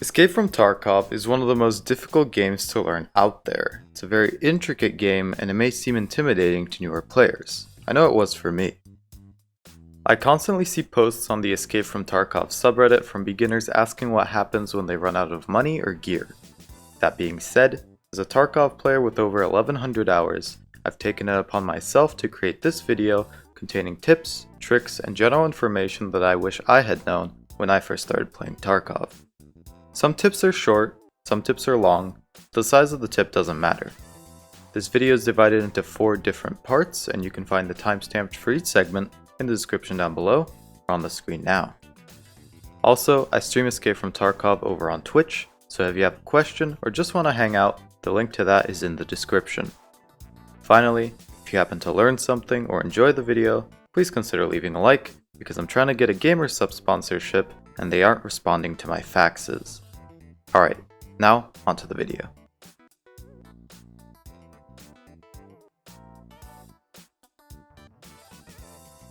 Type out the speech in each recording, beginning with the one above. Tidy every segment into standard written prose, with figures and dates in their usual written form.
Escape from Tarkov is one of the most difficult games to learn out there. It's a very intricate game and it may seem intimidating to newer players. I know it was for me. I constantly see posts on the Escape from Tarkov subreddit from beginners asking what happens when they run out of money or gear. That being said, as a Tarkov player with over 1100 hours, I've taken it upon myself to create this video containing tips, tricks, and general information that I wish I had known when I first started playing Tarkov. Some tips are short, some tips are long, the size of the tip doesn't matter. This video is divided into 4 different parts and you can find the timestamps for each segment in the description down below or on the screen now. Also, I stream Escape from Tarkov over on Twitch, so if you have a question or just want to hang out, the link to that is in the description. Finally, if you happen to learn something or enjoy the video, please consider leaving a like because I'm trying to get a GamerSub sponsorship and they aren't responding to my faxes. Alright, now onto the video.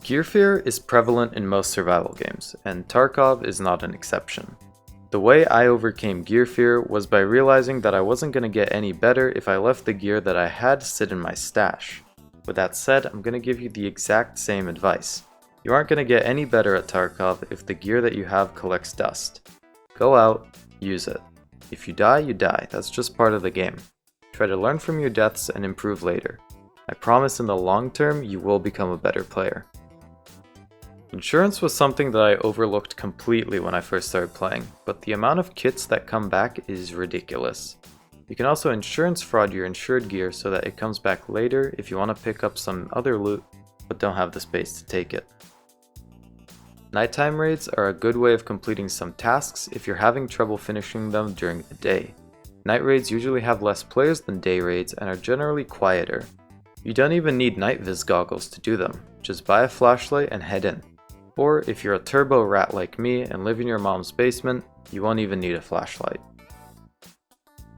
Gear fear is prevalent in most survival games, and Tarkov is not an exception. The way I overcame gear fear was by realizing that I wasn't going to get any better if I left the gear that I had sit in my stash. With that said, I'm going to give you the exact same advice. You aren't going to get any better at Tarkov if the gear that you have collects dust. Go out, use it. If you die, you die. That's just part of the game. Try to learn from your deaths and improve later. I promise in the long term, you will become a better player. Insurance was something that I overlooked completely when I first started playing, but the amount of kits that come back is ridiculous. You can also insurance fraud your insured gear so that it comes back later if you want to pick up some other loot, but don't have the space to take it. Nighttime raids are a good way of completing some tasks if you're having trouble finishing them during the day. Night raids usually have less players than day raids and are generally quieter. You don't even need night viz goggles to do them, just buy a flashlight and head in. Or if you're a turbo rat like me and live in your mom's basement, you won't even need a flashlight.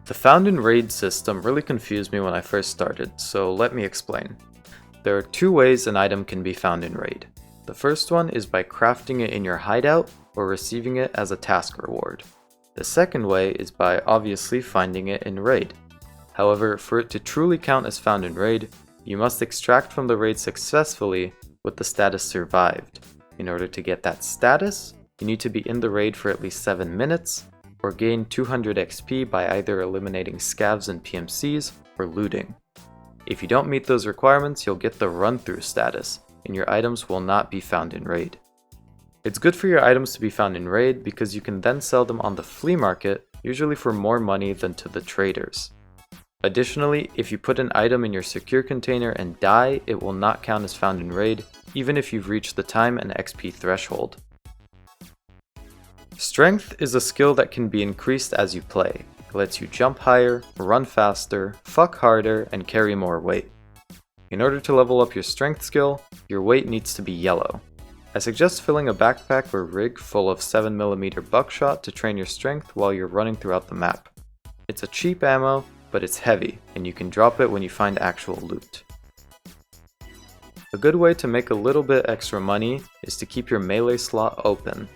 The found in raid system really confused me when I first started, so let me explain. There are 2 ways an item can be found in raid. The first one is by crafting it in your hideout or receiving it as a task reward. The second way is by obviously finding it in raid. However, for it to truly count as found in raid, you must extract from the raid successfully with the status survived. In order to get that status, you need to be in the raid for at least 7 minutes or gain 200 XP by either eliminating scavs and PMCs or looting. If you don't meet those requirements, you'll get the run-through status, and your items will not be found in raid. It's good for your items to be found in raid because you can then sell them on the flea market, usually for more money than to the traders. Additionally, if you put an item in your secure container and die, it will not count as found in raid, even if you've reached the time and XP threshold. Strength is a skill that can be increased as you play. It lets you jump higher, run faster, fuck harder, and carry more weight. In order to level up your strength skill, your weight needs to be yellow. I suggest filling a backpack or rig full of 7mm buckshot to train your strength while you're running throughout the map. It's a cheap ammo, but it's heavy, and you can drop it when you find actual loot. A good way to make a little bit extra money is to keep your melee slot open.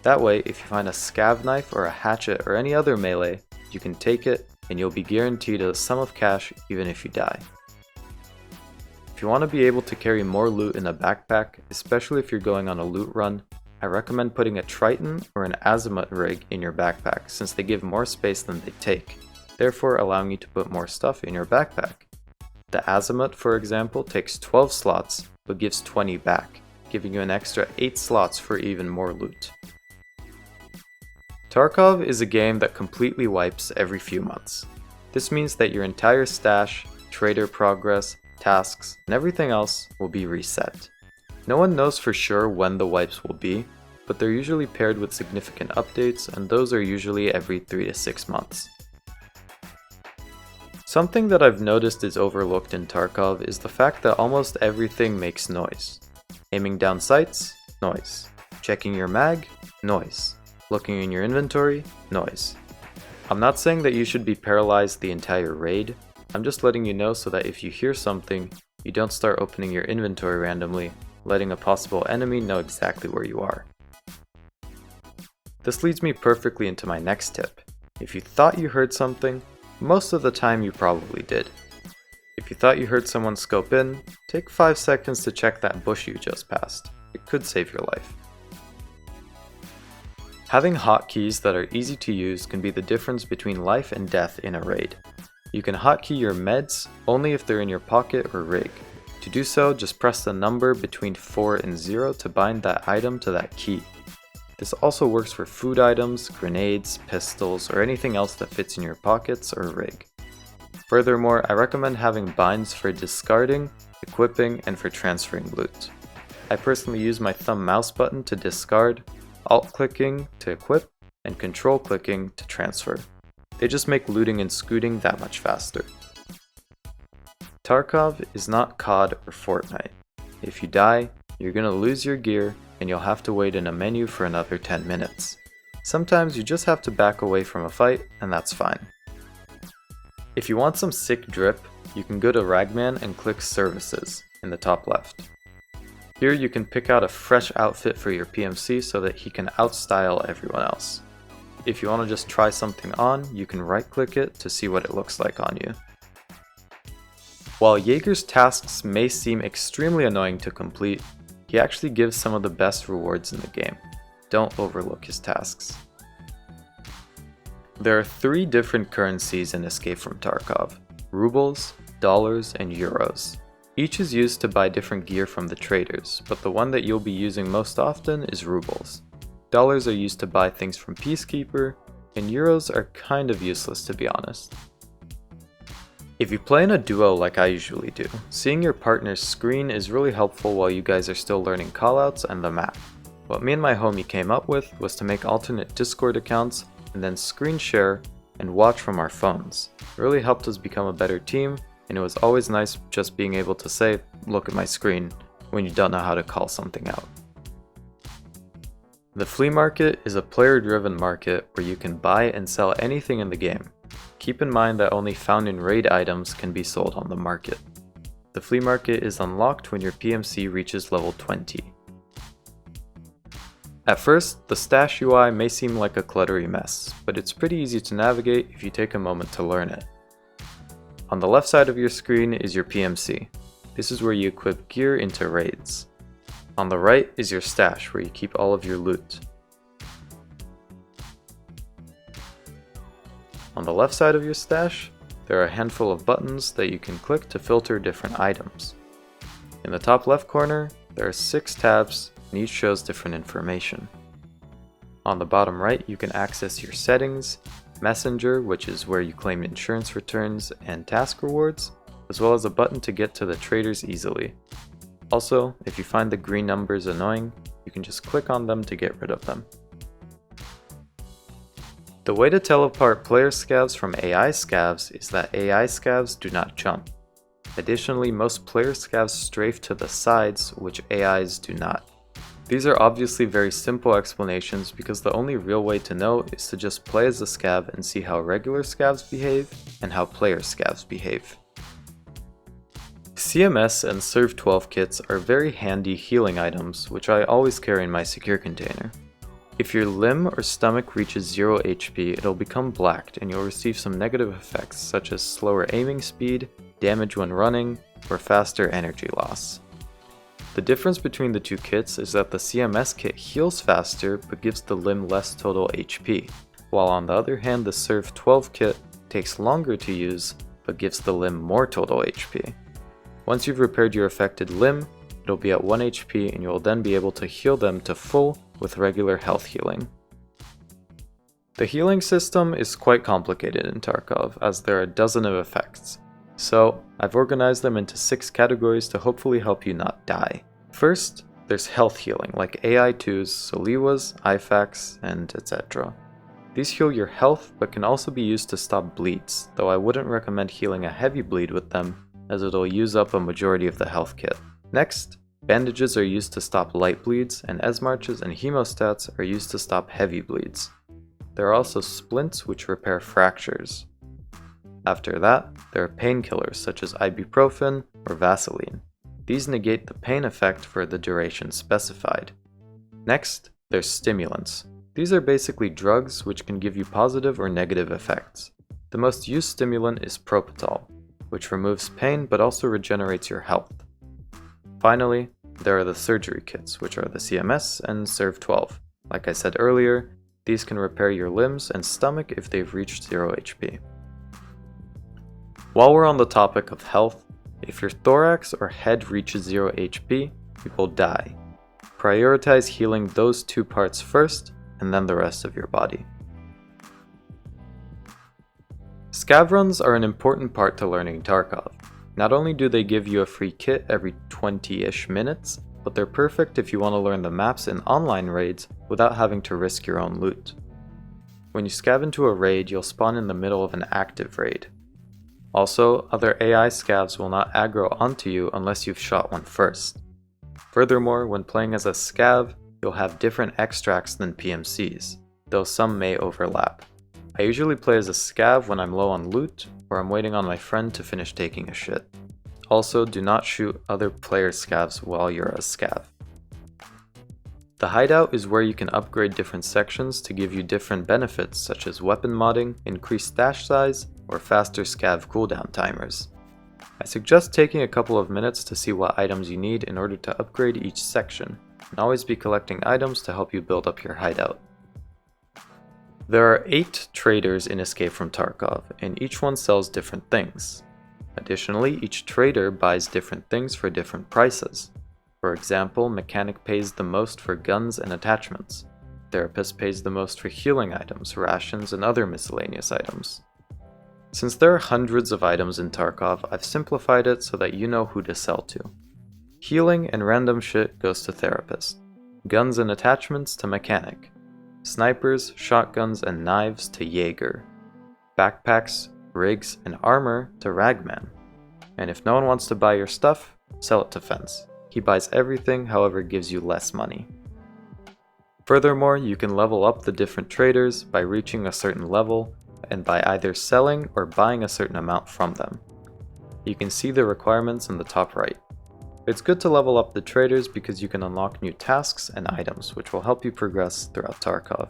That way, if you find a scav knife or a hatchet or any other melee, you can take it and you'll be guaranteed a sum of cash even if you die. If you want to be able to carry more loot in a backpack, especially if you're going on a loot run, I recommend putting a Triton or an Azimuth rig in your backpack since they give more space than they take, therefore allowing you to put more stuff in your backpack. The Azimuth, for example, takes 12 slots but gives 20 back, giving you an extra 8 slots for even more loot. Tarkov is a game that completely wipes every few months. This means that your entire stash, trader progress, tasks, and everything else will be reset. No one knows for sure when the wipes will be, but they're usually paired with significant updates, and those are usually every 3 to 6 months. Something that I've noticed is overlooked in Tarkov is the fact that almost everything makes noise. Aiming down sights, noise. Checking your mag, noise. Looking in your inventory, noise. I'm not saying that you should be paralyzed the entire raid, I'm just letting you know so that if you hear something, you don't start opening your inventory randomly, letting a possible enemy know exactly where you are. This leads me perfectly into my next tip. If you thought you heard something, most of the time you probably did. If you thought you heard someone scope in, take 5 seconds to check that bush you just passed. It could save your life. Having hotkeys that are easy to use can be the difference between life and death in a raid. You can hotkey your meds only if they're in your pocket or rig. To do so, just press the number between 4 and 0 to bind that item to that key. This also works for food items, grenades, pistols, or anything else that fits in your pockets or rig. Furthermore, I recommend having binds for discarding, equipping, and for transferring loot. I personally use my thumb mouse button to discard, alt-clicking to equip, and control-clicking to transfer. They just make looting and scooting that much faster. Tarkov is not COD or Fortnite. If you die, you're gonna lose your gear and you'll have to wait in a menu for another 10 minutes. Sometimes you just have to back away from a fight, and that's fine. If you want some sick drip, you can go to Ragman and click Services in the top left. Here you can pick out a fresh outfit for your PMC so that he can outstyle everyone else. If you want to just try something on, you can right click it to see what it looks like on you. While Jaeger's tasks may seem extremely annoying to complete, he actually gives some of the best rewards in the game. Don't overlook his tasks. There are 3 different currencies in Escape from Tarkov: rubles, dollars, and euros. Each is used to buy different gear from the traders, but the one that you'll be using most often is rubles. Dollars are used to buy things from Peacekeeper, and euros are kind of useless to be honest. If you play in a duo like I usually do, seeing your partner's screen is really helpful while you guys are still learning callouts and the map. What me and my homie came up with was to make alternate Discord accounts and then screen share and watch from our phones. It really helped us become a better team, and it was always nice just being able to say, "Look at my screen," when you don't know how to call something out. The flea market is a player-driven market where you can buy and sell anything in the game. Keep in mind that only found in raid items can be sold on the market. The flea market is unlocked when your PMC reaches level 20. At first, the stash UI may seem like a cluttery mess, but it's pretty easy to navigate if you take a moment to learn it. On the left side of your screen is your PMC. This is where you equip gear into raids. On the right is your stash, where you keep all of your loot. On the left side of your stash, there are a handful of buttons that you can click to filter different items. In the top left corner, there are 6 tabs, and each shows different information. On the bottom right, you can access your settings, Messenger, which is where you claim insurance returns and task rewards, as well as a button to get to the traders easily. Also, if you find the green numbers annoying, you can just click on them to get rid of them. The way to tell apart player scavs from AI scavs is that AI scavs do not jump. Additionally, most player scavs strafe to the sides, which AIs do not. These are obviously very simple explanations because the only real way to know is to just play as a scav and see how regular scavs behave and how player scavs behave. CMS and Serve 12 kits are very handy healing items, which I always carry in my secure container. If your limb or stomach reaches 0 HP, it'll become blacked and you'll receive some negative effects such as slower aiming speed, damage when running, or faster energy loss. The difference between the 2 kits is that the CMS kit heals faster but gives the limb less total HP, while on the other hand the Serve 12 kit takes longer to use but gives the limb more total HP. Once you've repaired your affected limb, it'll be at 1 HP and you'll then be able to heal them to full with regular health healing. The healing system is quite complicated in Tarkov as there are a dozen of effects, so I've organized them into 6 categories to hopefully help you not die. First, there's health healing like AI2s, Soliwas, IFAKs, and etc. These heal your health but can also be used to stop bleeds, though I wouldn't recommend healing a heavy bleed with them as it'll use up a majority of the health kit. Next, bandages are used to stop light bleeds, and S-marches and hemostats are used to stop heavy bleeds. There are also splints which repair fractures. After that, there are painkillers such as ibuprofen or Vaseline. These negate the pain effect for the duration specified. Next, there's stimulants. These are basically drugs which can give you positive or negative effects. The most used stimulant is propofol, which removes pain but also regenerates your health. Finally, there are the surgery kits, which are the CMS and Serve 12. Like I said earlier, these can repair your limbs and stomach if they've reached 0 HP. While we're on the topic of health, if your thorax or head reaches 0 HP, you will die. Prioritize healing those two parts first, and then the rest of your body. Scav runs are an important part to learning Tarkov. Not only do they give you a free kit every 20-ish minutes, but they're perfect if you want to learn the maps in online raids without having to risk your own loot. When you scav into a raid, you'll spawn in the middle of an active raid. Also, other AI scavs will not aggro onto you unless you've shot one first. Furthermore, when playing as a scav, you'll have different extracts than PMCs, though some may overlap. I usually play as a scav when I'm low on loot, or I'm waiting on my friend to finish taking a shit. Also, do not shoot other players' scavs while you're a scav. The hideout is where you can upgrade different sections to give you different benefits such as weapon modding, increased stash size, or faster scav cooldown timers. I suggest taking a couple of minutes to see what items you need in order to upgrade each section, and always be collecting items to help you build up your hideout. There are 8 traders in Escape from Tarkov, and each one sells different things. Additionally, each trader buys different things for different prices. For example, Mechanic pays the most for guns and attachments. Therapist pays the most for healing items, rations, and other miscellaneous items. Since there are hundreds of items in Tarkov, I've simplified it so that you know who to sell to. Healing and random shit goes to Therapist. Guns and attachments to Mechanic. Snipers, shotguns, and knives to Jaeger. Backpacks, rigs, and armor to Ragman. And if no one wants to buy your stuff, sell it to Fence. He buys everything, however gives you less money. Furthermore, you can level up the different traders by reaching a certain level and by either selling or buying a certain amount from them. You can see the requirements in the top right. It's good to level up the traders because you can unlock new tasks and items which will help you progress throughout Tarkov.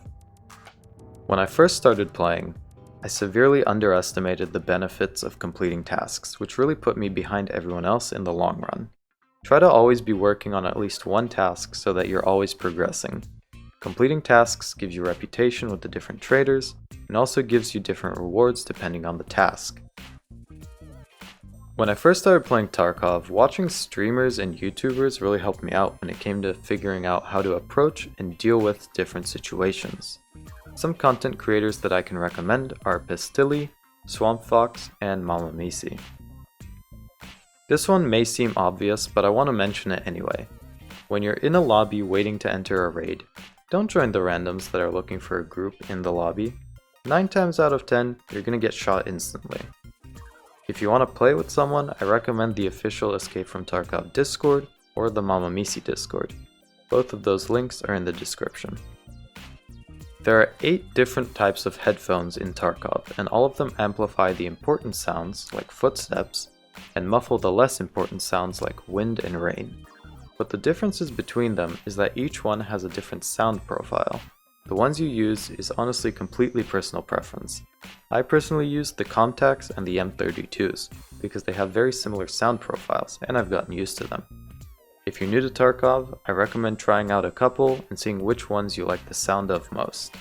When I first started playing, I severely underestimated the benefits of completing tasks, which really put me behind everyone else in the long run. Try to always be working on at least one task so that you're always progressing. Completing tasks gives you reputation with the different traders, and also gives you different rewards depending on the task. When I first started playing Tarkov, watching streamers and YouTubers really helped me out when it came to figuring out how to approach and deal with different situations. Some content creators that I can recommend are Pistilli, Swamp Fox, and Mama Misi. This one may seem obvious, but I want to mention it anyway. When you're in a lobby waiting to enter a raid, don't join the randoms that are looking for a group in the lobby. 9 times out of 10, you're gonna get shot instantly. If you want to play with someone, I recommend the official Escape from Tarkov Discord or the Mama Misi Discord. Both of those links are in the description. There are 8 different types of headphones in Tarkov, and all of them amplify the important sounds, like footsteps, and muffle the less important sounds like wind and rain. But the differences between them is that each one has a different sound profile. The ones you use is honestly completely personal preference. I personally use the Contacts and the M32s, because they have very similar sound profiles, and I've gotten used to them. If you're new to Tarkov, I recommend trying out a couple and seeing which ones you like the sound of most.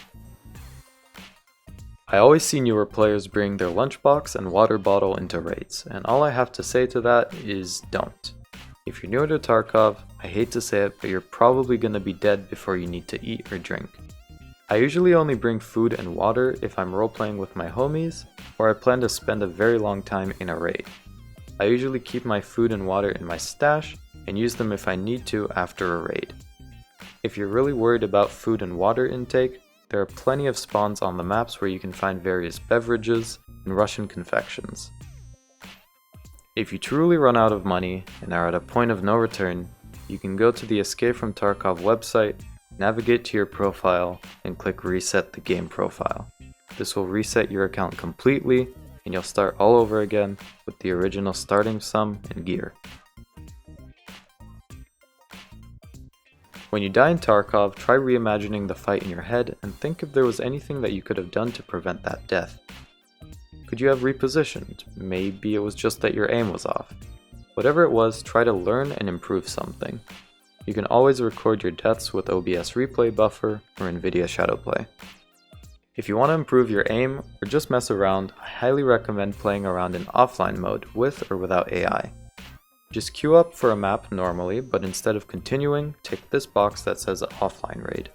I always see newer players bring their lunchbox and water bottle into raids, and all I have to say to that is don't. If you're new to Tarkov, I hate to say it, but you're probably gonna be dead before you need to eat or drink. I usually only bring food and water if I'm roleplaying with my homies, or I plan to spend a very long time in a raid. I usually keep my food and water in my stash, and use them if I need to after a raid. If you're really worried about food and water intake, there are plenty of spawns on the maps where you can find various beverages and Russian confections. If you truly run out of money and are at a point of no return, you can go to the Escape from Tarkov website, navigate to your profile, and click Reset the Game Profile. This will reset your account completely, and you'll start all over again with the original starting sum and gear. When you die in Tarkov, try reimagining the fight in your head and think if there was anything that you could have done to prevent that death. Could you have repositioned? Maybe it was just that your aim was off. Whatever it was, try to learn and improve something. You can always record your deaths with OBS Replay Buffer or NVIDIA Shadowplay. If you want to improve your aim or just mess around, I highly recommend playing around in offline mode with or without AI. Just queue up for a map normally, but instead of continuing, tick this box that says offline raid.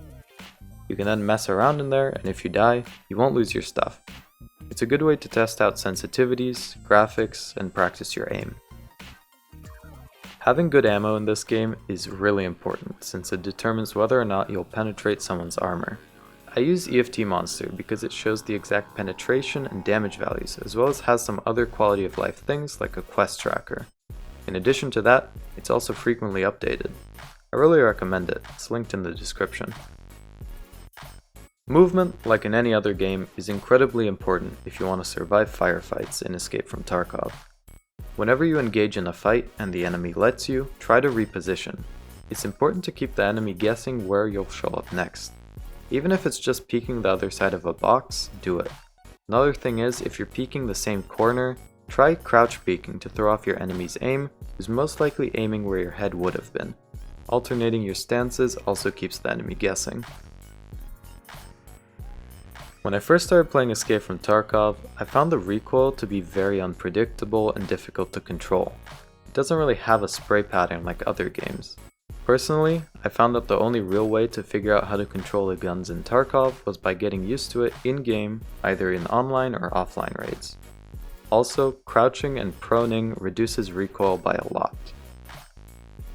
You can then mess around in there, and if you die, you won't lose your stuff. It's a good way to test out sensitivities, graphics, and practice your aim. Having good ammo in this game is really important since it determines whether or not you'll penetrate someone's armor. I use EFT Monster because it shows the exact penetration and damage values, as well as has some other quality of life things like a quest tracker. In addition to that, it's also frequently updated. I really recommend it, it's linked in the description. Movement, like in any other game, is incredibly important if you want to survive firefights in Escape from Tarkov. Whenever you engage in a fight and the enemy lets you, try to reposition. It's important to keep the enemy guessing where you'll show up next. Even if it's just peeking the other side of a box, do it. Another thing is, if you're peeking the same corner, try crouch peeking to throw off your enemy's aim, who's most likely aiming where your head would have been. Alternating your stances also keeps the enemy guessing. When I first started playing Escape from Tarkov, I found the recoil to be very unpredictable and difficult to control. It doesn't really have a spray pattern like other games. Personally, I found that the only real way to figure out how to control the guns in Tarkov was by getting used to it in-game, either in online or offline raids. Also, crouching and proning reduces recoil by a lot.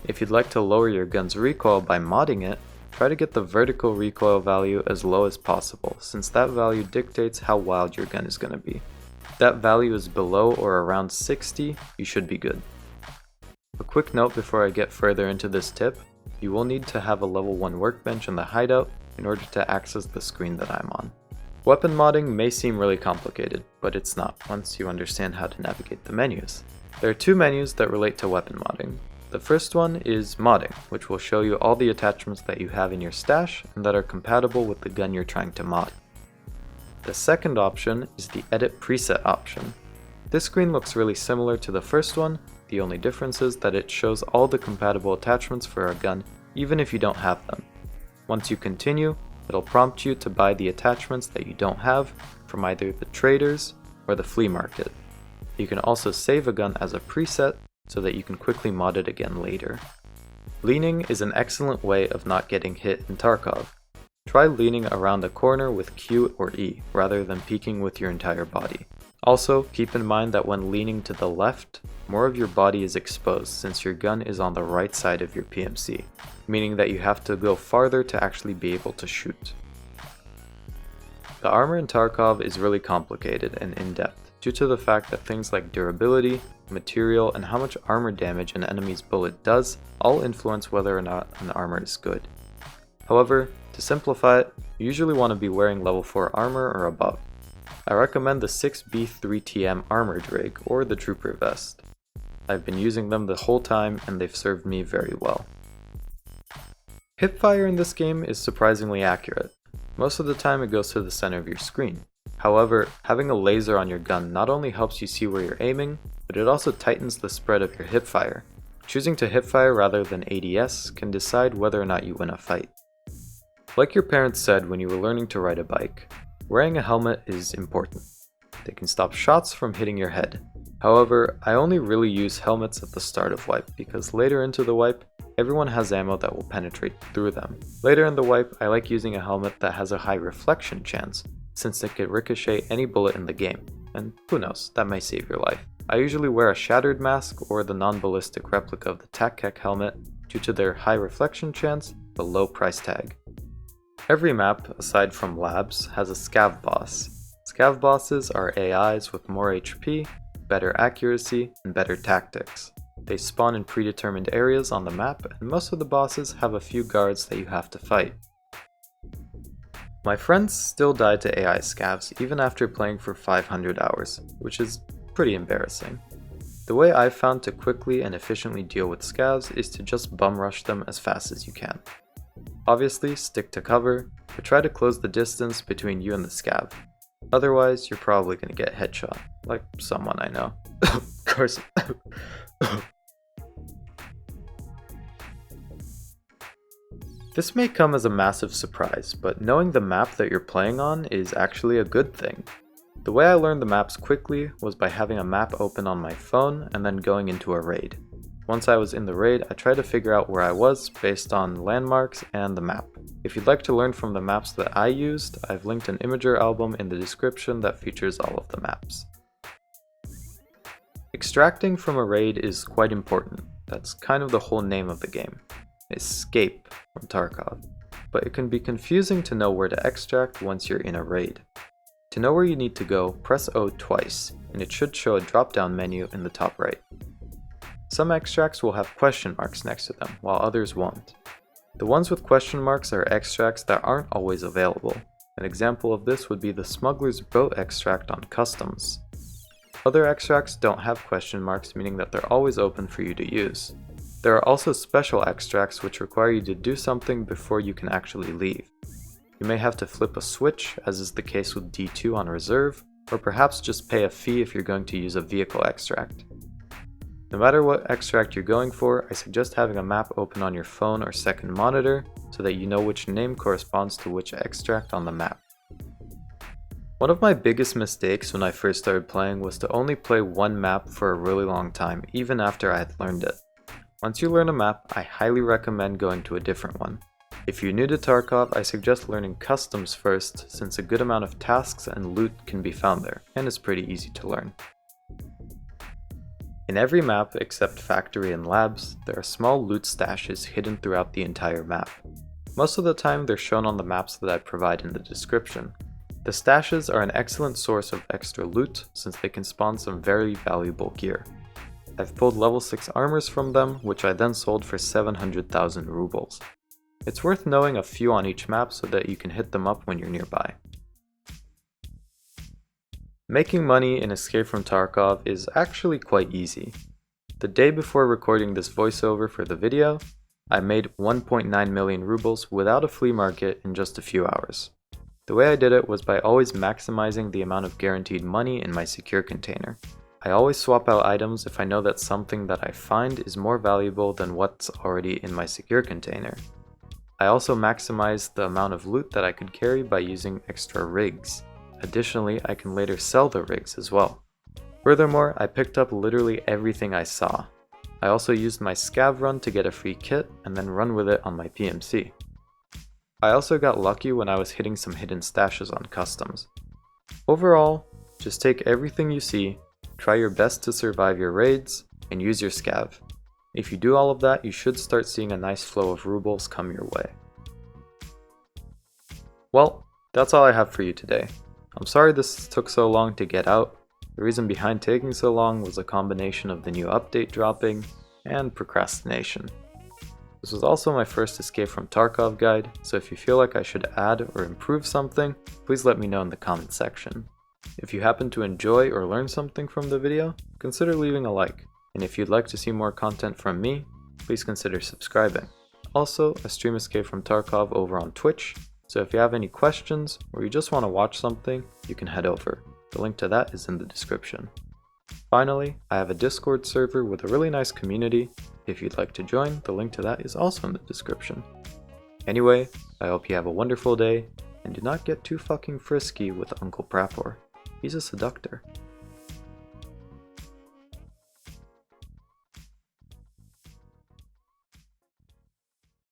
If you'd like to lower your gun's recoil by modding it, try to get the vertical recoil value as low as possible, since that value dictates how wild your gun is going to be. If that value is below or around 60, you should be good. A quick note before I get further into this tip, you will need to have a level 1 workbench in the hideout in order to access the screen that I'm on. Weapon modding may seem really complicated, but it's not once you understand how to navigate the menus. There are two menus that relate to weapon modding. The first one is modding, which will show you all the attachments that you have in your stash and that are compatible with the gun you're trying to mod. The second option is the edit preset option. This screen looks really similar to the first one, the only difference is that it shows all the compatible attachments for a gun even if you don't have them. Once you continue, it'll prompt you to buy the attachments that you don't have from either the traders or the flea market. You can also save a gun as a preset so that you can quickly mod it again later. Leaning is an excellent way of not getting hit in Tarkov. Try leaning around a corner with Q or E rather than peeking with your entire body. Also, keep in mind that when leaning to the left, more of your body is exposed since your gun is on the right side of your PMC, meaning that you have to go farther to actually be able to shoot. The armor in Tarkov is really complicated and in-depth due to the fact that things like durability, material, and how much armor damage an enemy's bullet does all influence whether or not an armor is good. However, to simplify it, you usually want to be wearing level 4 armor or above. I recommend the 6B3TM armored rig or the trooper vest. I've been using them the whole time and they've served me very well. Hipfire in this game is surprisingly accurate. Most of the time it goes to the center of your screen. However, having a laser on your gun not only helps you see where you're aiming, but it also tightens the spread of your hipfire. Choosing to hipfire rather than ADS can decide whether or not you win a fight. Like your parents said when you were learning to ride a bike, wearing a helmet is important. They can stop shots from hitting your head. However, I only really use helmets at the start of wipe because later into the wipe, everyone has ammo that will penetrate through them. Later in the wipe, I like using a helmet that has a high reflection chance, since it could ricochet any bullet in the game, and who knows, that may save your life. I usually wear a shattered mask or the non-ballistic replica of the TACKEC helmet due to their high reflection chance but low price tag. Every map, aside from labs, has a scav boss. Scav bosses are AIs with more HP, better accuracy, and better tactics. They spawn in predetermined areas on the map, and most of the bosses have a few guards that you have to fight. My friends still die to AI scavs even after playing for 500 hours, which is pretty embarrassing. The way I've found to quickly and efficiently deal with scavs is to just bum rush them as fast as you can. Obviously, stick to cover, but try to close the distance between you and the scav. Otherwise, you're probably gonna get headshot, like someone I know. Of course. This may come as a massive surprise, but knowing the map that you're playing on is actually a good thing. The way I learned the maps quickly was by having a map open on my phone and then going into a raid. Once I was in the raid, I tried to figure out where I was based on landmarks and the map. If you'd like to learn from the maps that I used, I've linked an Imager album in the description that features all of the maps. Extracting from a raid is quite important. That's kind of the whole name of the game. Escape from Tarkov. But it can be confusing to know where to extract once you're in a raid. To know where you need to go, press O twice, and it should show a drop-down menu in the top right. Some extracts will have question marks next to them, while others won't. The ones with question marks are extracts that aren't always available. An example of this would be the Smuggler's Boat extract on Customs. Other extracts don't have question marks, meaning that they're always open for you to use. There are also special extracts which require you to do something before you can actually leave. You may have to flip a switch, as is the case with D2 on Reserve, or perhaps just pay a fee if you're going to use a vehicle extract. No matter what extract you're going for, I suggest having a map open on your phone or second monitor so that you know which name corresponds to which extract on the map. One of my biggest mistakes when I first started playing was to only play one map for a really long time, even after I had learned it. Once you learn a map, I highly recommend going to a different one. If you're new to Tarkov, I suggest learning Customs first, since a good amount of tasks and loot can be found there, and it's pretty easy to learn. In every map except Factory and Labs, there are small loot stashes hidden throughout the entire map. Most of the time they're shown on the maps that I provide in the description. The stashes are an excellent source of extra loot since they can spawn some very valuable gear. I've pulled level 6 armors from them, which I then sold for 700,000 rubles. It's worth knowing a few on each map so that you can hit them up when you're nearby. Making money in Escape from Tarkov is actually quite easy. The day before recording this voiceover for the video, I made 1.9 million rubles without a flea market in just a few hours. The way I did it was by always maximizing the amount of guaranteed money in my secure container. I always swap out items if I know that something that I find is more valuable than what's already in my secure container. I also maximized the amount of loot that I could carry by using extra rigs. Additionally, I can later sell the rigs as well. Furthermore, I picked up literally everything I saw. I also used my scav run to get a free kit and then run with it on my PMC. I also got lucky when I was hitting some hidden stashes on Customs. Overall, just take everything you see, try your best to survive your raids, and use your scav. If you do all of that, you should start seeing a nice flow of rubles come your way. Well, that's all I have for you today. I'm sorry this took so long to get out. The reason behind taking so long was a combination of the new update dropping and procrastination. This was also my first Escape from Tarkov guide, so if you feel like I should add or improve something, please let me know in the comment section. If you happen to enjoy or learn something from the video, consider leaving a like, and if you'd like to see more content from me, please consider subscribing. Also, I stream Escape from Tarkov over on Twitch, so if you have any questions or you just want to watch something, you can head over. The link to that is in the description. Finally, I have a Discord server with a really nice community. If you'd like to join, the link to that is also in the description. Anyway, I hope you have a wonderful day, and do not get too fucking frisky with Uncle Prapor. He's a seductor.